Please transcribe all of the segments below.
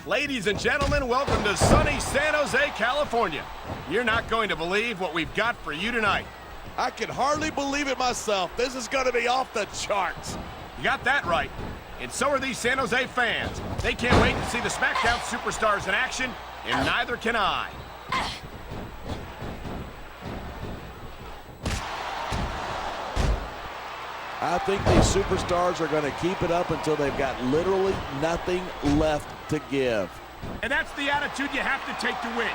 Ladies and gentlemen, welcome to sunny San Jose, California. You're not going to believe what we've got for you tonight. I can hardly believe it myself. This is going to be off the charts. You got that right. And so are these San Jose fans. They can't wait to see the Smackdown superstars in action, and neither can I. I think these superstars are going to keep it up until they've got literally nothing left to give. And that's the attitude you have to take to win.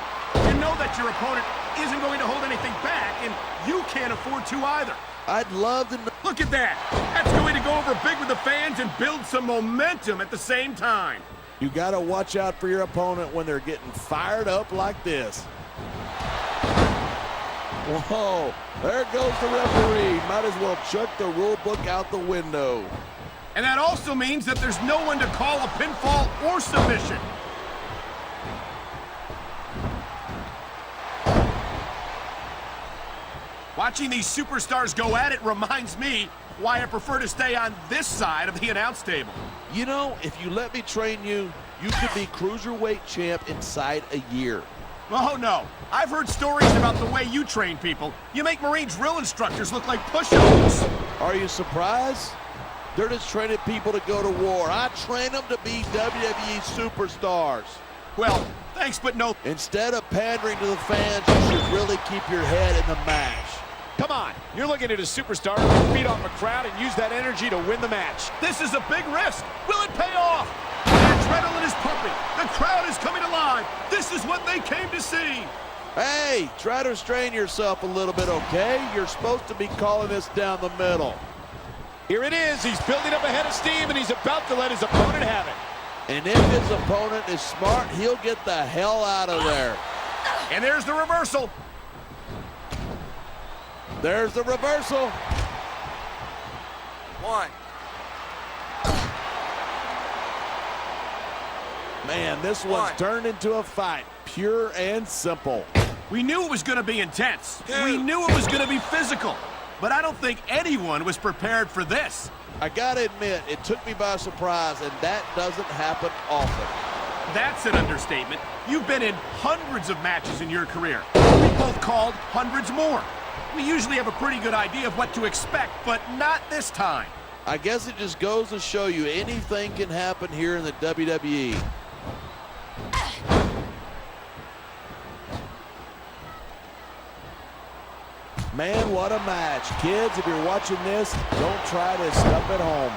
You know that your opponent isn't going to hold anything back, and you can't afford to either. I'd love to know. Look at that. That's going to go over big with the fans and build some momentum at the same time. You got to watch out for your opponent when they're getting fired up like this. Whoa, there goes the referee. Might as well chuck the rule book out the window. And that also means that there's no one to call a pinfall or submission. Watching these superstars go at it reminds me why I prefer to stay on this side of the announce table. You know, if you let me train you, you could be cruiserweight champ inside a year. Oh, no. I've heard stories about the way you train people. You make Marine drill instructors look like pushovers. Are you surprised? They're just training people to go to war. I train them to be WWE superstars. Well, thanks, but no. Instead of pandering to the fans, you should really keep your head in the match. Come on, you're looking at a superstar who feed off a crowd and use that energy to win the match. This is a big risk. Will it pay off? The adrenaline is pumping. The crowd is coming alive. This is what they came to see. Hey, try to restrain yourself a little bit, okay? You're supposed to be calling this down the middle. Here it is. He's building up a head of steam, and he's about to let his opponent have it. And if his opponent is smart, he'll get the hell out of there. And there's the reversal. There's the reversal. One. Man, this one's turned into a fight, pure and simple. We knew it was going to be intense. We knew it was going to be physical. But I don't think anyone was prepared for this. I gotta admit, it took me by surprise, and that doesn't happen often. That's an understatement. You've been in hundreds of matches in your career. We both called hundreds more. We usually have a pretty good idea of what to expect, but not this time. I guess it just goes to show you anything can happen here in the WWE. Man, what a match. Kids, if you're watching this, don't try this stuff at home.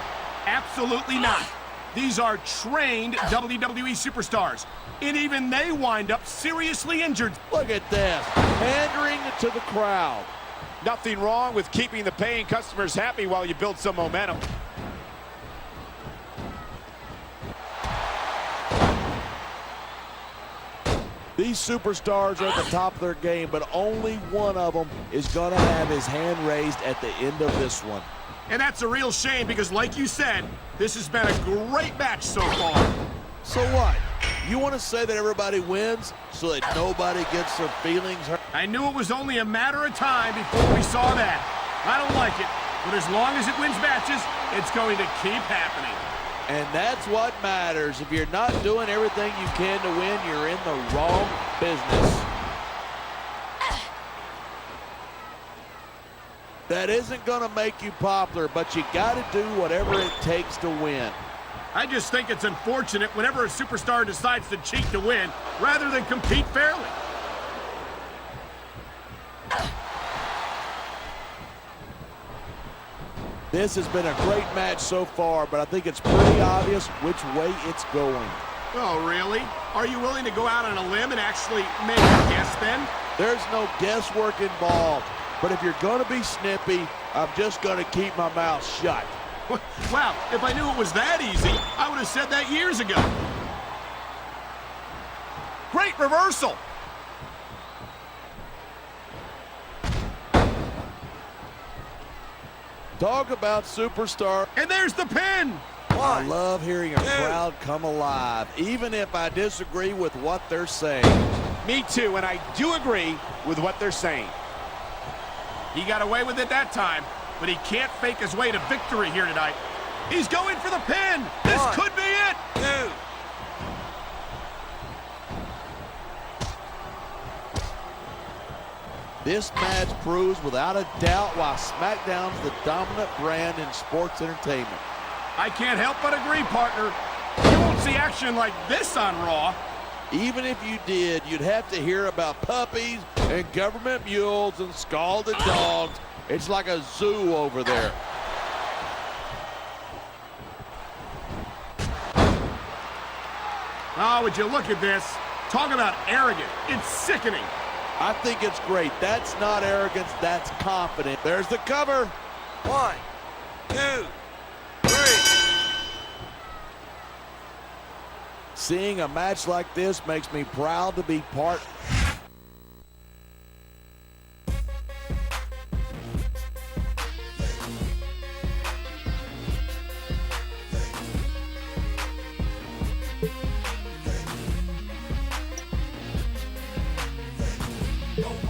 Absolutely not. These are trained WWE superstars, and even they wind up seriously injured. Look at this, pandering to the crowd. Nothing wrong with keeping the paying customers happy while you build some momentum. These superstars are at the top of their game, but only one of them is going to have his hand raised at the end of this one. And that's a real shame because, like you said, this has been a great match so far. So what? You want to say that everybody wins so that nobody gets their feelings hurt? I knew it was only a matter of time before we saw that. I don't like it, but as long as it wins matches, it's going to keep happening. And that's what matters. If you're not doing everything you can to win, you're in the wrong business. That isn't going to make you popular, but you got to do whatever it takes to win. I just think it's unfortunate whenever a superstar decides to cheat to win rather than compete fairly. This has been a great match so far, but I think it's pretty obvious which way it's going. Oh, really? Are you willing to go out on a limb and actually make a guess then? There's no guesswork involved, but if you're going to be snippy, I'm just going to keep my mouth shut. Wow, if I knew it was that easy, I would have said that years ago. Great reversal. Talk about superstar. And there's the pin. I love hearing a crowd come alive, even if I disagree with what they're saying. Me too, and I do agree with what they're saying. He got away with it that time, but he can't fake his way to victory here tonight. He's going for the pin. This could be it. 2. This match proves without a doubt why SmackDown's the dominant brand in sports entertainment. I can't help but agree, partner. You won't see action like this on Raw. Even if you did, you'd have to hear about puppies and government mules and scalded dogs. It's like a zoo over there. Oh, would you look at this? Talk about arrogant. It's sickening. I think it's great. That's not arrogance, that's confidence. There's the cover. 1, 2, 3. Seeing a match like this makes me proud to be part. Go